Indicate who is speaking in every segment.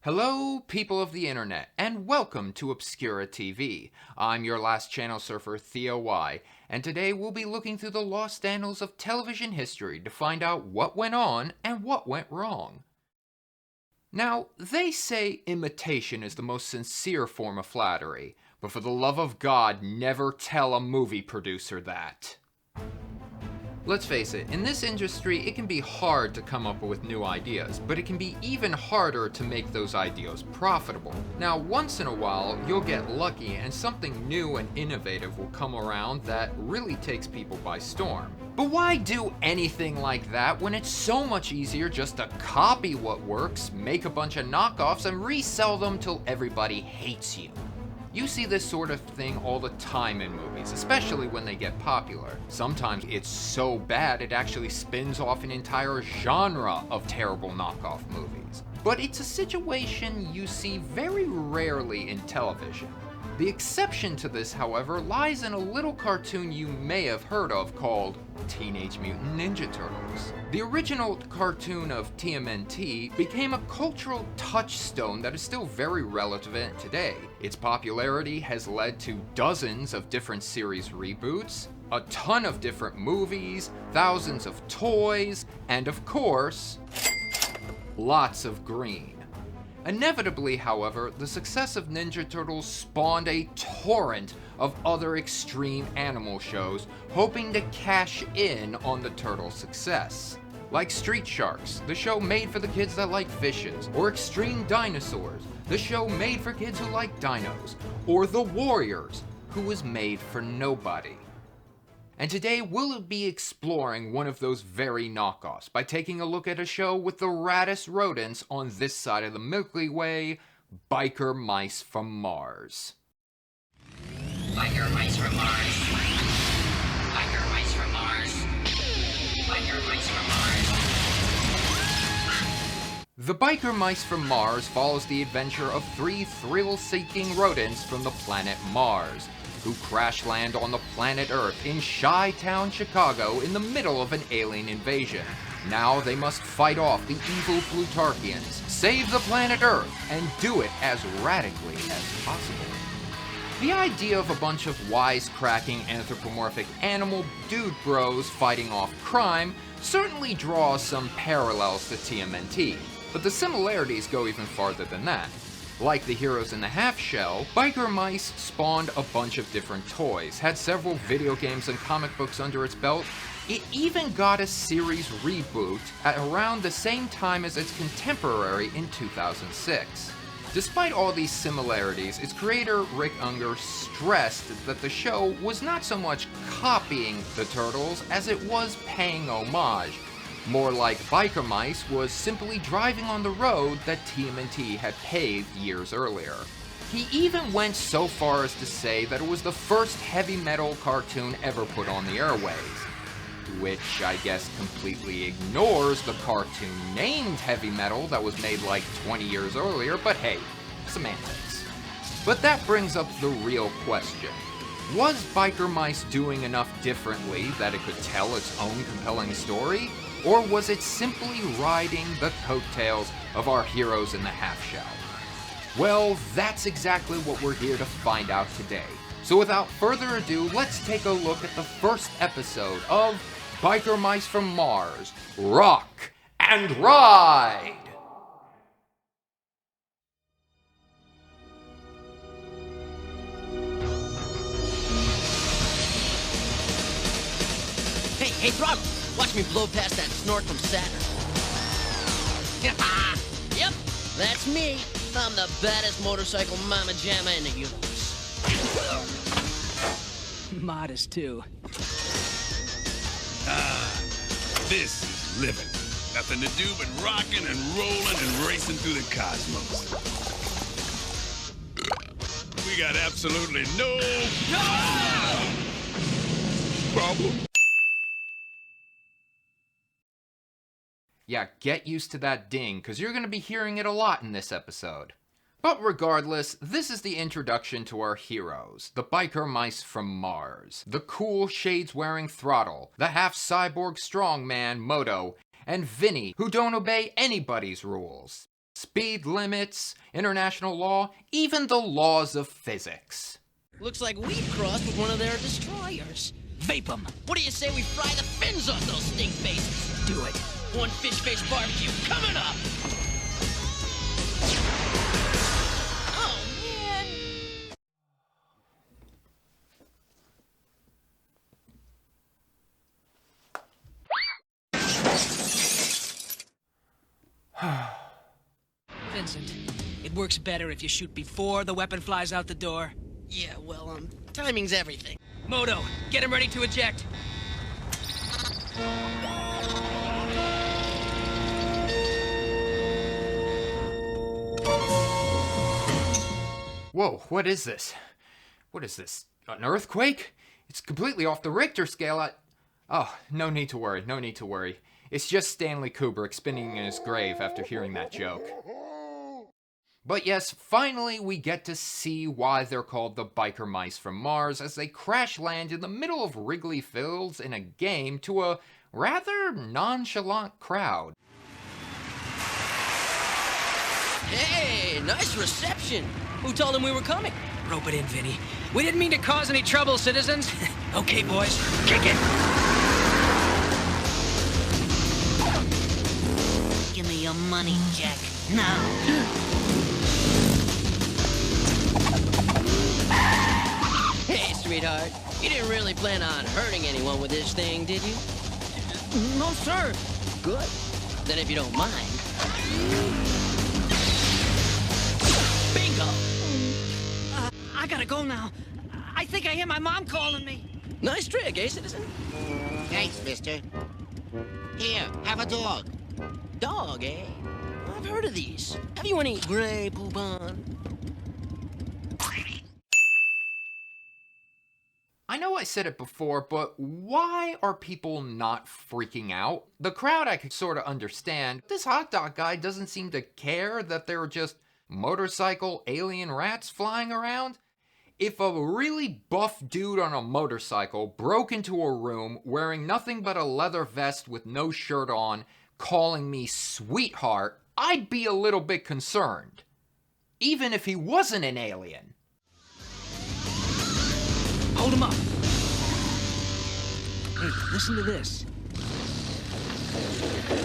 Speaker 1: Hello, people of the internet, and welcome to ObscuraTV. I'm your last channel surfer, Theo, and today we'll be looking through the lost annals of television history to find out what went on and what went wrong. Now, they say imitation is the most sincere form of flattery, but for the love of God, never tell a movie producer that. Let's face it, in this industry it can be hard to come up with new ideas, but it can be even harder to make those ideas profitable. Now, once in a while, you'll get lucky and something new and innovative will come around that really takes people by storm. But why do anything like that when it's so much easier just to copy what works, make a bunch of knockoffs, and resell them till everybody hates you? You see this sort of thing all the time in movies, especially when they get popular. Sometimes it's so bad it actually spins off an entire genre of terrible knockoff movies. But it's a situation you see very rarely in television. The exception to this, however, lies in a little cartoon you may have heard of called Teenage Mutant Ninja Turtles. The original cartoon of TMNT became a cultural touchstone that is still very relevant today. Its popularity has led to dozens of different series reboots, a ton of different movies, thousands of toys, and of course, lots of green. Inevitably, however, the success of Ninja Turtles spawned a torrent of other extreme animal shows hoping to cash in on the turtle success. Like Street Sharks, the show made for the kids that like fishes, or Extreme Dinosaurs, the show made for kids who like dinos, or The Warriors, who was made for nobody. And today we'll be exploring one of those very knockoffs by taking a look at a show with the raddest rodents on this side of the Milky Way, Biker Mice from Mars.
Speaker 2: Biker Mice from Mars. Biker Mice from Mars. Biker Mice from Mars.
Speaker 1: The Biker Mice from Mars follows the adventure of three thrill-seeking rodents from the planet Mars, who crash land on the planet Earth in Chi-Town, Chicago in the middle of an alien invasion. Now they must fight off the evil Plutarchians, save the planet Earth, and do it as radically as possible. The idea of a bunch of wisecracking anthropomorphic animal dude bros fighting off crime certainly draws some parallels to TMNT, but the similarities go even farther than that. Like the heroes in the half shell, Biker Mice spawned a bunch of different toys, had several video games and comic books under its belt. It even got a series reboot at around the same time as its contemporary in 2006. Despite all these similarities, its creator Rick Unger stressed that the show was not so much copying the Turtles as it was paying homage. More like Biker Mice was simply driving on the road that TMNT had paved years earlier. He even went so far as to say that it was the first heavy metal cartoon ever put on the airwaves, which I guess completely ignores the cartoon named Heavy Metal that was made like 20 years earlier, but hey, semantics. But that brings up the real question. Was Biker Mice doing enough differently that it could tell its own compelling story? Or was it simply riding the coattails of our heroes in the half-shell? Well, that's exactly what we're here to find out today. So without further ado, let's take a look at the first episode of Biker Mice from Mars, Rock and Ride!
Speaker 3: Hey, Throttle! Watch me blow past that snort from Saturn. Yep, that's me. I'm the baddest motorcycle mama jamma in the universe.
Speaker 4: Modest, too.
Speaker 5: This is living. Nothing to do but rocking and rolling and racing through the cosmos. We got absolutely no problem.
Speaker 1: Yeah, get used to that ding, because you're going to be hearing it a lot in this episode. But regardless, this is the introduction to our heroes, the Biker Mice from Mars, the cool shades-wearing Throttle, the half-cyborg strongman Moto, and Vinny, who don't obey anybody's rules. speed limits, international law, even the laws of physics.
Speaker 3: Looks like we've crossed with one of their destroyers.
Speaker 4: Vape 'em.
Speaker 3: What do you say we fry the fins off those stink faces?
Speaker 4: Do it.
Speaker 3: One fish face barbecue coming up! Oh, man!
Speaker 4: Vincent, it works better if you shoot before the weapon flies out the door.
Speaker 3: Yeah, well, timing's everything.
Speaker 4: Moto, get him ready to eject.
Speaker 1: Whoa, what is this? What is this? An earthquake? It's completely off the Richter scale. Oh, no need to worry, no need to worry. It's just Stanley Kubrick spinning in his grave after hearing that joke. But yes, finally we get to see why they're called the Biker Mice from Mars as they crash land in the middle of Wrigley Fields in a game to a rather nonchalant crowd.
Speaker 3: Hey, nice reception. Who told him we were coming?
Speaker 4: Rope it in, Vinny. We didn't mean to cause any trouble, citizens. Okay, boys, kick it.
Speaker 2: Give me your money, Jack. Now.
Speaker 3: Hey, sweetheart. You didn't really plan on hurting anyone with this thing, did you?
Speaker 4: No, sir.
Speaker 3: Good. Then if you don't mind. Bingo!
Speaker 4: I gotta go now. I think I hear my mom calling me.
Speaker 3: Nice trick, eh, citizen?
Speaker 2: Thanks, mister. Here, have a dog.
Speaker 3: Dog, eh? I've heard of these. Have you any Grey Poupon?
Speaker 1: I know I said it before, but why are people not freaking out? The crowd I could sort of understand. This hot dog guy doesn't seem to care that there are just motorcycle alien rats flying around. If a really buff dude on a motorcycle broke into a room wearing nothing but a leather vest with no shirt on, calling me sweetheart, I'd be a little bit concerned. Even if he wasn't an alien.
Speaker 4: Hold him up. Hey, listen to this.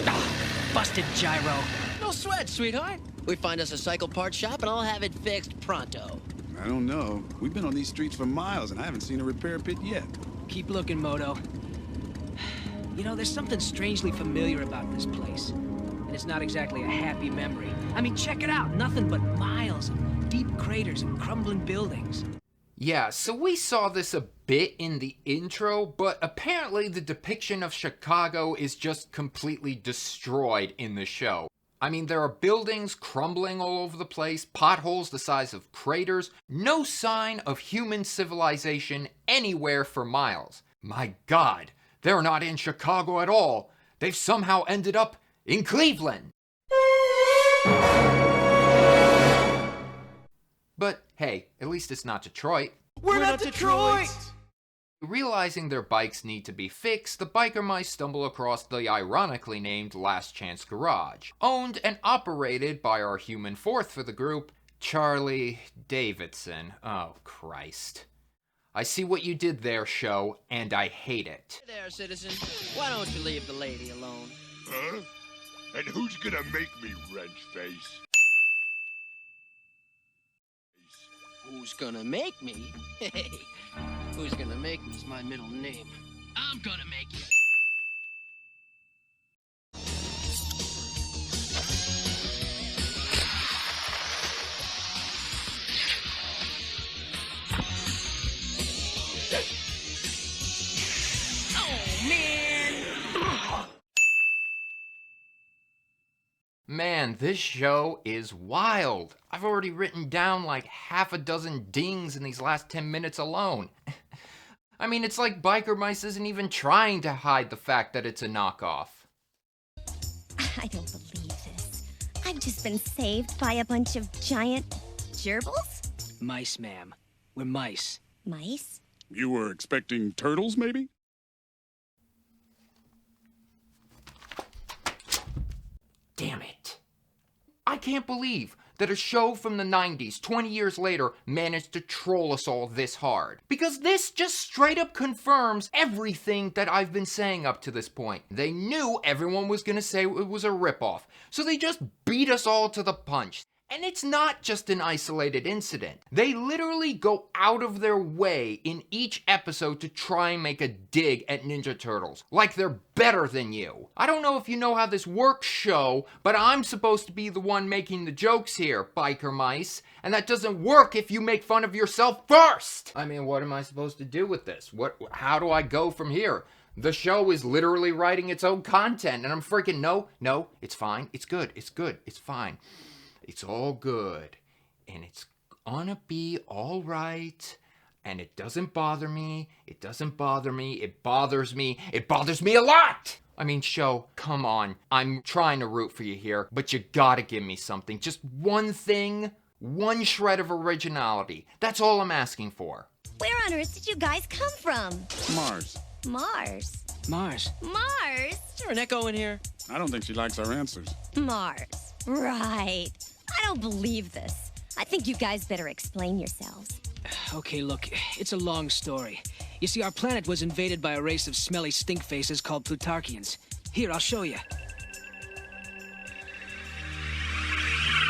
Speaker 4: Ah, busted gyro.
Speaker 3: No sweat, sweetheart. We find us a cycle part shop and I'll have it fixed pronto.
Speaker 5: I don't know. We've been on these streets for miles and I haven't seen a repair pit yet.
Speaker 4: Keep looking, Moto. You know, there's something strangely familiar about this place. And it's not exactly a happy memory. I mean, check it out. Nothing but miles of deep craters and crumbling buildings.
Speaker 1: Yeah, so we saw this a bit in the intro, but apparently the depiction of Chicago is just completely destroyed in the show. I mean, there are buildings crumbling all over the place, potholes the size of craters, no sign of human civilization anywhere for miles. My God, they're not in Chicago at all. They've somehow ended up in Cleveland. But hey, at least it's not Detroit.
Speaker 4: We're not Detroit!
Speaker 1: Realizing their bikes need to be fixed, the biker mice stumble across the ironically named Last Chance Garage, owned and operated by our human fourth for the group, Charlie Davidson. Oh, Christ. I see what you did there, show, and I hate it.
Speaker 3: Hey there, citizen. Why don't you leave the lady alone?
Speaker 5: Huh? And who's gonna make me, wrench face?
Speaker 3: Who's gonna make me? Hey, who's gonna make me is my middle name. I'm gonna make you.
Speaker 1: Man, this show is wild. I've already written down like half a dozen dings in these last 10 minutes alone. I mean, it's like Biker Mice isn't even trying to hide the fact that it's a knockoff.
Speaker 6: I don't believe this. I've just been saved by a bunch of giant gerbils?
Speaker 4: Mice, ma'am. We're mice.
Speaker 6: Mice?
Speaker 5: You were expecting turtles, maybe?
Speaker 1: Damn it. I can't believe that a show from the 90s, 20 years later, managed to troll us all this hard. Because this just straight up confirms everything that I've been saying up to this point. They knew everyone was gonna say it was a ripoff, so they just beat us all to the punch. And it's not just an isolated incident. They literally go out of their way in each episode to try and make a dig at Ninja Turtles, like they're better than you. I don't know if you know how this works, show, but I'm supposed to be the one making the jokes here, biker mice, and that doesn't work if you make fun of yourself first! I mean, what am I supposed to do with this? How do I go from here? The show is literally writing its own content, and I'm freaking, no, it's fine, it's good, it's fine. It's all good, and it's gonna be all right, and it doesn't bother me, it bothers me a lot! I mean, show, come on, I'm trying to root for you here, but you gotta give me something, just one thing, one shred of originality, that's all I'm asking for.
Speaker 6: Where on earth did you guys come from?
Speaker 5: Mars.
Speaker 6: Mars.
Speaker 4: Mars.
Speaker 6: Mars?
Speaker 3: Is there an echo in here?
Speaker 5: I don't think she likes our answers.
Speaker 6: Mars. Right. I don't believe this. I think you guys better explain yourselves.
Speaker 4: Okay, look, it's a long story. You see, our planet was invaded by a race of smelly stink faces called Plutarchians. Here, I'll show you.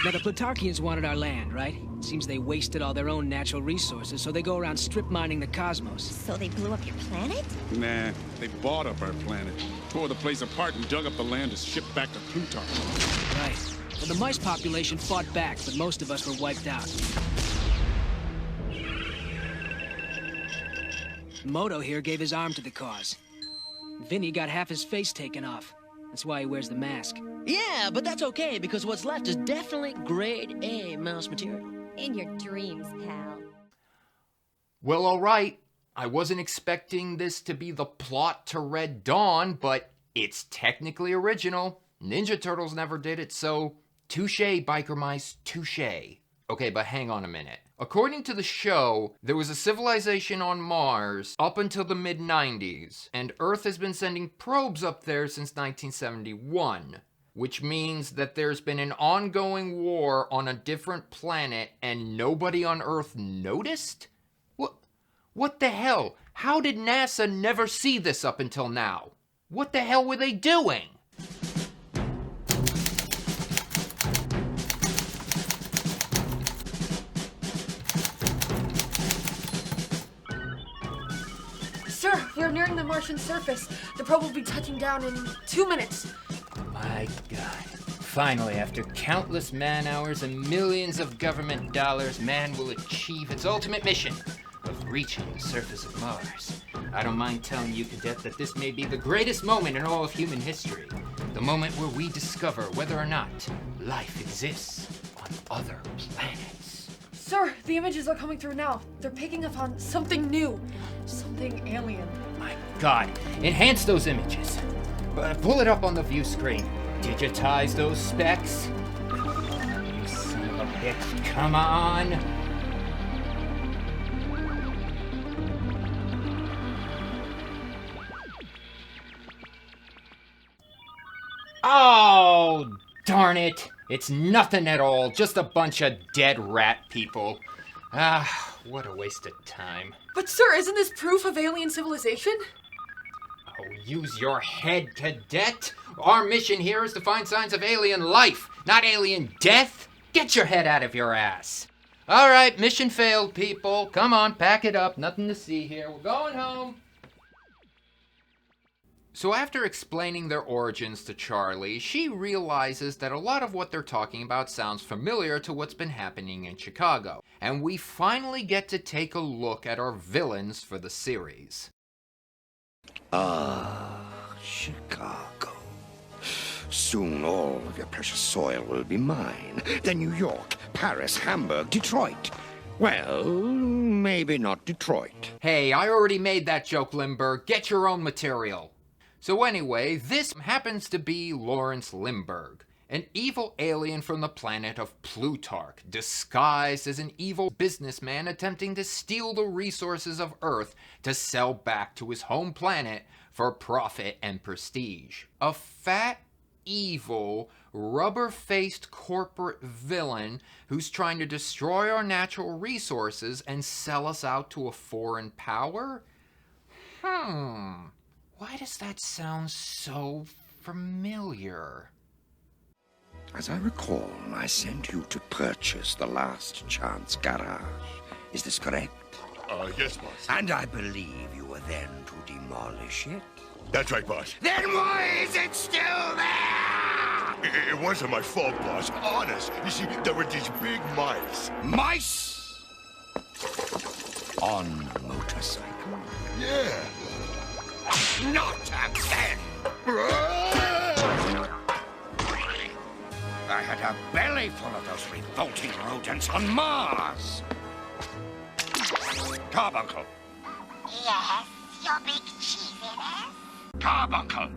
Speaker 4: Now, the Plutarchians wanted our land, right? Seems they wasted all their own natural resources, so they go around strip mining the cosmos.
Speaker 6: So they blew up your planet?
Speaker 5: Nah, they bought up our planet, tore the place apart and dug up the land to ship back to Plutarch.
Speaker 4: Right. Well, the mice population fought back, but most of us were wiped out. Moto here gave his arm to the cause. Vinny got half his face taken off. That's why he wears the mask.
Speaker 3: Yeah, but that's okay, because what's left is definitely grade A mouse material.
Speaker 6: In your dreams, pal.
Speaker 1: Well, alright, I wasn't expecting this to be the plot to Red Dawn, but it's technically original. Ninja Turtles never did it, so touche, biker mice, touche. Okay, but hang on a minute. According to the show, there was a civilization on Mars up until the mid-90s, and Earth has been sending probes up there since 1971, which means that there's been an ongoing war on a different planet and nobody on Earth noticed? What the hell? How did NASA never see this up until now? What the hell were they doing?
Speaker 7: Sir, we're nearing the Martian surface. The probe will be touching down in 2 minutes.
Speaker 1: My God. Finally, after countless man-hours and millions of government dollars, man will achieve its ultimate mission of reaching the surface of Mars. I don't mind telling you, Cadet, that this may be the greatest moment in all of human history. The moment where we discover whether or not life exists on other planets.
Speaker 7: Sir, the images are coming through now. They're picking up on something new. Something alien.
Speaker 1: My God. Enhance those images. Pull it up on the view screen. Digitize those specs. You son of a bitch. Come on. Oh, darn it. It's nothing at all. Just a bunch of dead rat people. Ah, what a waste of time.
Speaker 7: But sir, isn't this proof of alien civilization?
Speaker 1: Oh, use your head, Cadet. Our mission here is to find signs of alien life, not alien death. Get your head out of your ass. All right, mission failed, people. Come on, pack it up. Nothing to see here. We're going home. So after explaining their origins to Charlie, she realizes that a lot of what they're talking about sounds familiar to what's been happening in Chicago. And we finally get to take a look at our villains for the series.
Speaker 8: Chicago. Soon all of your precious soil will be mine. Then New York, Paris, Hamburg, Detroit. Well, maybe not Detroit.
Speaker 1: Hey, I already made that joke, Limburg. Get your own material. So anyway, this happens to be Lawrence Limburg, an evil alien from the planet of Plutarch, disguised as an evil businessman attempting to steal the resources of Earth to sell back to his home planet for profit and prestige. A fat, evil, rubber-faced corporate villain who's trying to destroy our natural resources and sell us out to a foreign power? Why does that sound so familiar?
Speaker 8: As I recall, I sent you to purchase the Last Chance garage. Is this correct?
Speaker 5: Yes, boss.
Speaker 8: And I believe you were then to demolish it?
Speaker 5: That's right, boss.
Speaker 8: Then why is it still there?
Speaker 5: It wasn't my fault, boss. Honest. You see, there were these big mice.
Speaker 8: Mice? On a motorcycle?
Speaker 5: Yeah.
Speaker 8: Not again! I had a belly full of those revolting rodents on Mars. Carbuncle.
Speaker 6: Yes, your big cheesiness.
Speaker 8: Carbuncle,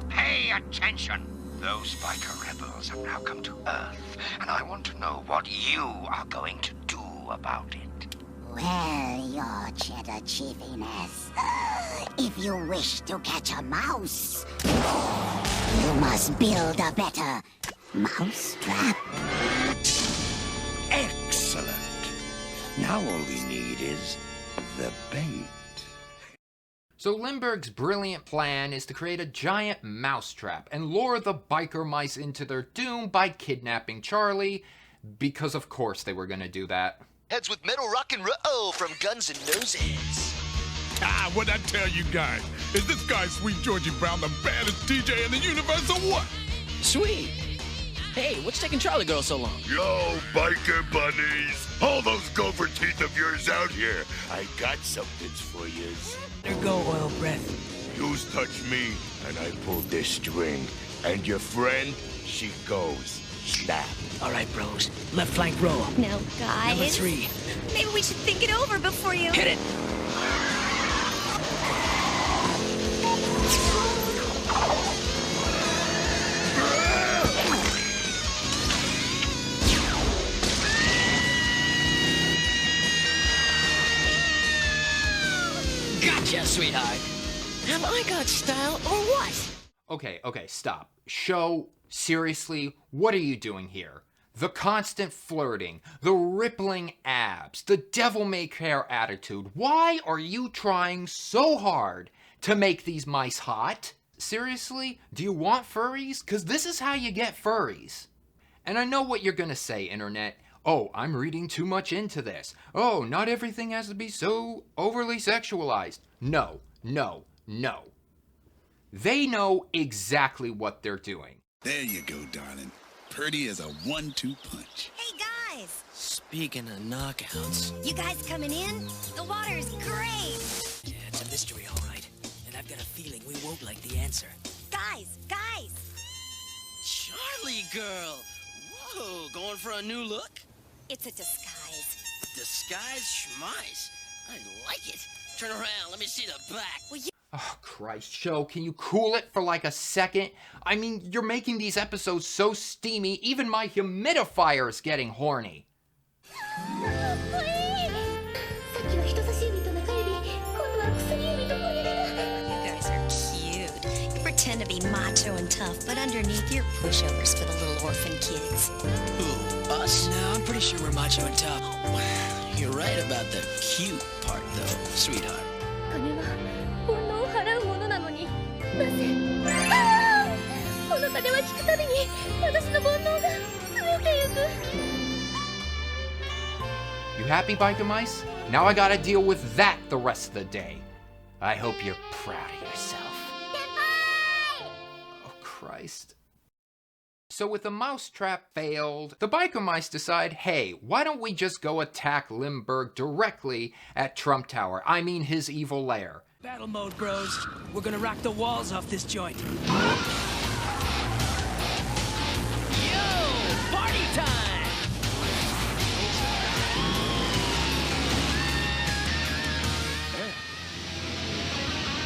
Speaker 8: pay attention. Those biker rebels have now come to Earth, and I want to know what you are going to do about it.
Speaker 6: Well, your cheddar chiefiness, if you wish to catch a mouse, you must build a better mouse trap.
Speaker 8: Excellent. Now all we need is the bait.
Speaker 1: So Lindbergh's brilliant plan is to create a giant mousetrap and lure the biker mice into their doom by kidnapping Charlie, because of course they were going to do that.
Speaker 9: Heads with metal rock and roll from Guns N' Noses.
Speaker 5: What'd I tell you guys? Is this guy Sweet Georgie Brown the baddest DJ in the universe or what?
Speaker 3: Sweet. Hey, what's taking Charlie Girl so long?
Speaker 5: Yo, biker bunnies. All those gopher teeth of yours out here. I got something for yous.
Speaker 4: There go, oil breath.
Speaker 5: Yous touch me, and I pull this string. And your friend, she goes. Snap.
Speaker 4: All right, bros. Left flank roll.
Speaker 6: Now, guys.
Speaker 4: Number 3.
Speaker 6: Maybe we should think it over before you...
Speaker 4: Hit it.
Speaker 3: Gotcha, sweetheart. Have I got style or what?
Speaker 1: Okay, stop. Show, seriously, what are you doing here? The constant flirting, the rippling abs, the devil-may-care attitude. Why are you trying so hard to make these mice hot? Seriously? Do you want furries? Because this is how you get furries. And I know what you're gonna say, Internet. Oh, I'm reading too much into this. Oh, not everything has to be so overly sexualized. No. They know exactly what they're doing.
Speaker 5: There you go, darling. Pretty as a 1-2 punch.
Speaker 6: Hey, guys!
Speaker 3: Speaking of knockouts.
Speaker 6: You guys coming in? The water's great!
Speaker 4: Yeah, it's a mystery, all right. And I've got a feeling we won't like the answer.
Speaker 6: Guys!
Speaker 3: Charlie Girl. Whoa, going for a new look?
Speaker 6: It's a disguise.
Speaker 3: Disguise schmice. I like it. Turn around, let me see the back.
Speaker 6: Well,
Speaker 1: Oh, Christ, Show, can you cool it for like a second? I mean, you're making these episodes so steamy, even my humidifier is getting horny.
Speaker 6: You guys are cute. You pretend to be macho and tough, but underneath you're pushovers for the little orphan kids.
Speaker 3: Who, us?
Speaker 4: No, I'm pretty sure we're macho and tough.
Speaker 3: You're right about the cute part, though, sweetheart.
Speaker 1: You happy, biker mice? Now I gotta deal with that the rest of the day. I hope you're proud of yourself. Oh, Christ. So with the mousetrap failed, the biker mice decide, hey, why don't we just go attack Lindbergh directly at Trump Tower? I mean his evil lair.
Speaker 4: Battle mode, bros. We're gonna rock the walls off this joint.
Speaker 3: Yo! Party time!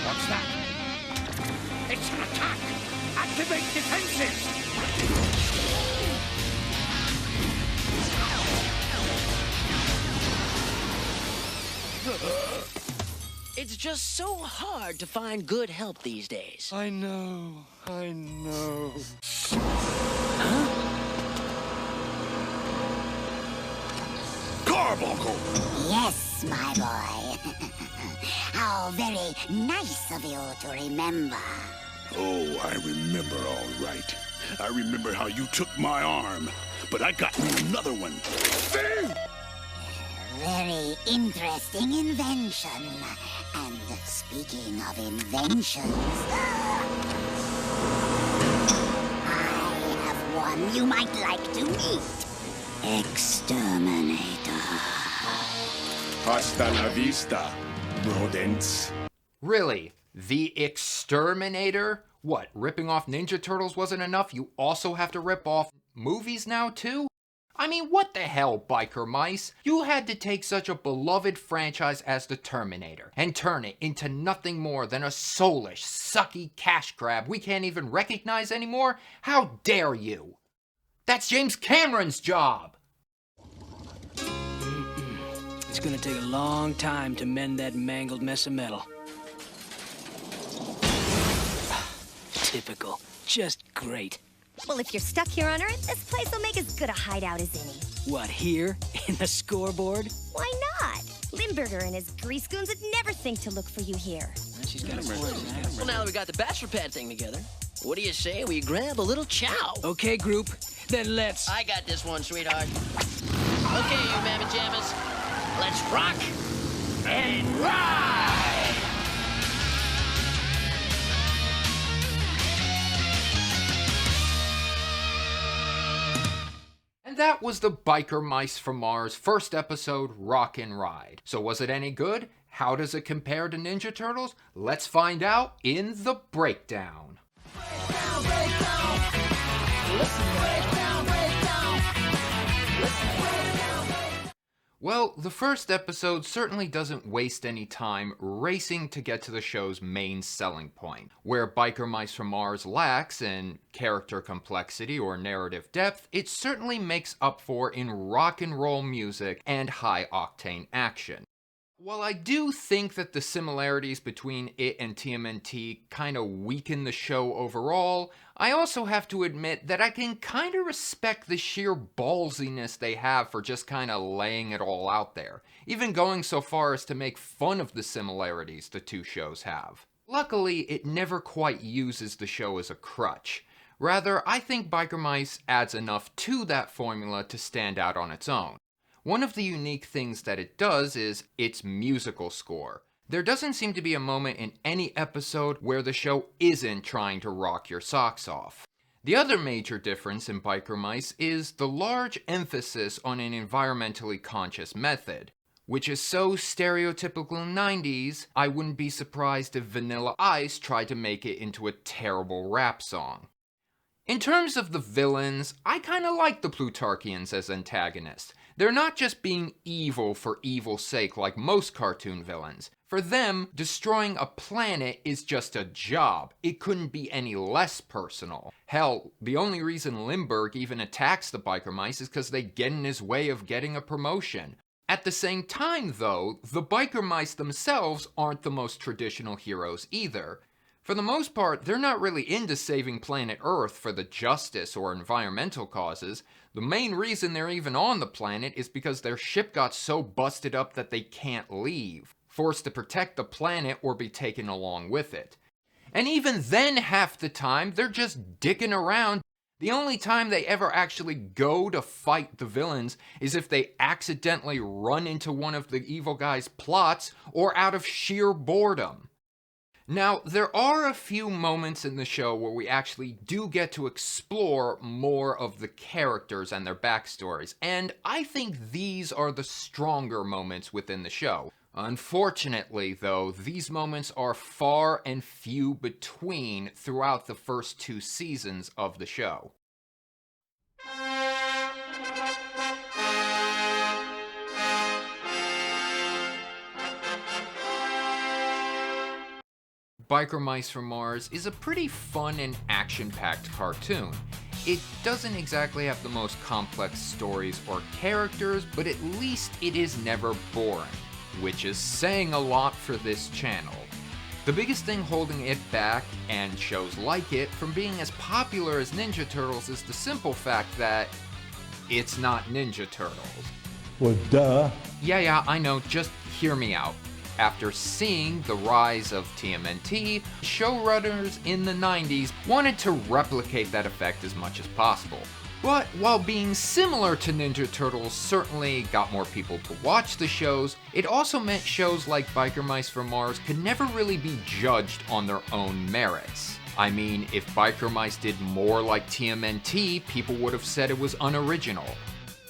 Speaker 8: What's that? It's an attack! Activate defenses!
Speaker 3: It's just so hard to find good help these days.
Speaker 8: I know.
Speaker 3: Huh?
Speaker 5: carbuncle.
Speaker 6: Yes, my boy. How very nice of you to remember.
Speaker 5: Oh, I remember all right. I remember how you took my arm, but I got me another one. See?
Speaker 6: Very interesting invention. And speaking of inventions, I have one you might like to meet. Exterminator.
Speaker 5: Hasta la vista, rodents.
Speaker 1: Really? The Exterminator? What, ripping off Ninja Turtles wasn't enough? You also have to rip off movies now too? I mean, what the hell, Biker Mice? You had to take such a beloved franchise as the Terminator and turn it into nothing more than a soulish, sucky cash grab we can't even recognize anymore? How dare you? That's James Cameron's job!
Speaker 4: It's gonna take a long time to mend that mangled mess of metal. Typical. Just great.
Speaker 10: Well, if you're stuck here on Earth, this place will make as good a hideout as any.
Speaker 4: What, here? In the scoreboard?
Speaker 10: Why not? Limburger and his grease goons would never think to look for you here.
Speaker 4: She's got a point.
Speaker 3: Well, now that we got the bachelor pad thing together, what do you say we grab a little chow?
Speaker 4: Okay, group. Then let's...
Speaker 3: I got this one, sweetheart. Okay, you mammy jammas. Let's rock and ride!
Speaker 1: And that was the Biker Mice from Mars first episode, Rock and Ride. So was it any good? How does it compare to Ninja Turtles? Let's find out in the breakdown. Well, the first episode certainly doesn't waste any time racing to get to the show's main selling point. Where Biker Mice from Mars lacks in character complexity or narrative depth, it certainly makes up for in rock and roll music and high-octane action. While I do think that the similarities between it and TMNT kind of weaken the show overall, I also have to admit that I can kind of respect the sheer ballsiness they have for just kind of laying it all out there, even going so far as to make fun of the similarities the two shows have. Luckily, it never quite uses the show as a crutch. Rather, I think Biker Mice adds enough to that formula to stand out on its own. One of the unique things that it does is its musical score. There doesn't seem to be a moment in any episode where the show isn't trying to rock your socks off. The other major difference in Biker Mice is the large emphasis on an environmentally conscious method, which is so stereotypical 90s, I wouldn't be surprised if Vanilla Ice tried to make it into a terrible rap song. In terms of the villains, I kinda like the Plutarchians as antagonists. They're not just being evil for evil's sake like most cartoon villains. For them, destroying a planet is just a job. It couldn't be any less personal. Hell, the only reason Limburg even attacks the Biker Mice is because they get in his way of getting a promotion. At the same time, though, the Biker Mice themselves aren't the most traditional heroes either. For the most part, they're not really into saving planet Earth for the justice or environmental causes. The main reason they're even on the planet is because their ship got so busted up that they can't leave, forced to protect the planet or be taken along with it. And even then, half the time, they're just dicking around. The only time they ever actually go to fight the villains is if they accidentally run into one of the evil guy's plots or out of sheer boredom. Now, there are a few moments in the show where we actually do get to explore more of the characters and their backstories, and I think these are the stronger moments within the show. Unfortunately, though, these moments are far and few between throughout the first 2 seasons of the show. Biker Mice from Mars is a pretty fun and action-packed cartoon. It doesn't exactly have the most complex stories or characters, but at least it is never boring, which is saying a lot for this channel. The biggest thing holding it back, and shows like it, from being as popular as Ninja Turtles is the simple fact that it's not Ninja Turtles.
Speaker 11: Well, duh.
Speaker 1: Yeah, I know, just hear me out. After seeing the rise of TMNT, showrunners in the 90s wanted to replicate that effect as much as possible. But while being similar to Ninja Turtles certainly got more people to watch the shows, it also meant shows like Biker Mice from Mars could never really be judged on their own merits. I mean, if Biker Mice did more like TMNT, people would have said it was unoriginal.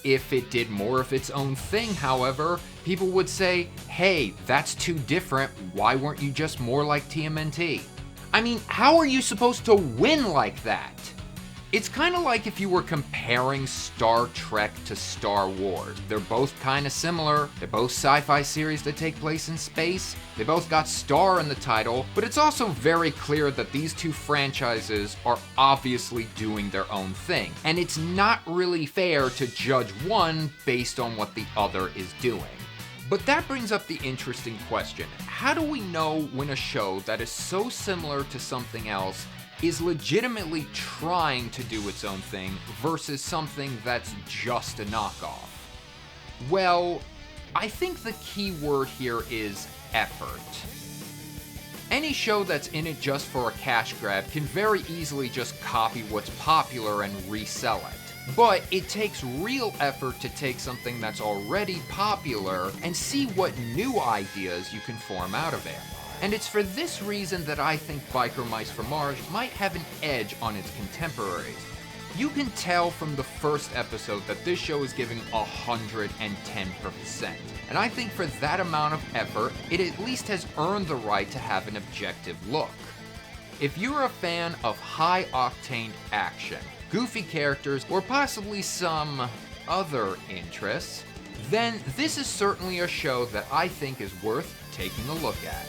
Speaker 1: If it did more of its own thing, however, people would say, hey, that's too different, why weren't you just more like TMNT? I mean, how are you supposed to win like that? It's kind of like if you were comparing Star Trek to Star Wars. They're both kind of similar, they're both sci-fi series that take place in space, they both got star in the title, but it's also very clear that these two franchises are obviously doing their own thing, and it's not really fair to judge one based on what the other is doing. But that brings up the interesting question, how do we know when a show that is so similar to something else is legitimately trying to do its own thing versus something that's just a knockoff? Well, I think the key word here is effort. Any show that's in it just for a cash grab can very easily just copy what's popular and resell it. But it takes real effort to take something that's already popular and see what new ideas you can form out of it. And it's for this reason that I think Biker Mice from Mars might have an edge on its contemporaries. You can tell from the first episode that this show is giving 110%. And I think for that amount of effort, it at least has earned the right to have an objective look. If you're a fan of high-octane action, goofy characters, or possibly some other interests, then this is certainly a show that I think is worth taking a look at.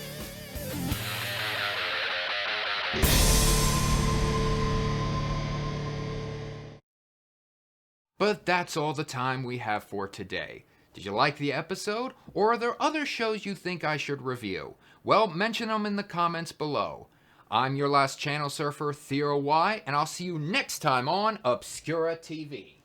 Speaker 1: But that's all the time we have for today. Did you like the episode, or are there other shows you think I should review? Well, mention them in the comments below. I'm your last channel surfer, Theo, and I'll see you next time on ObscuraTV.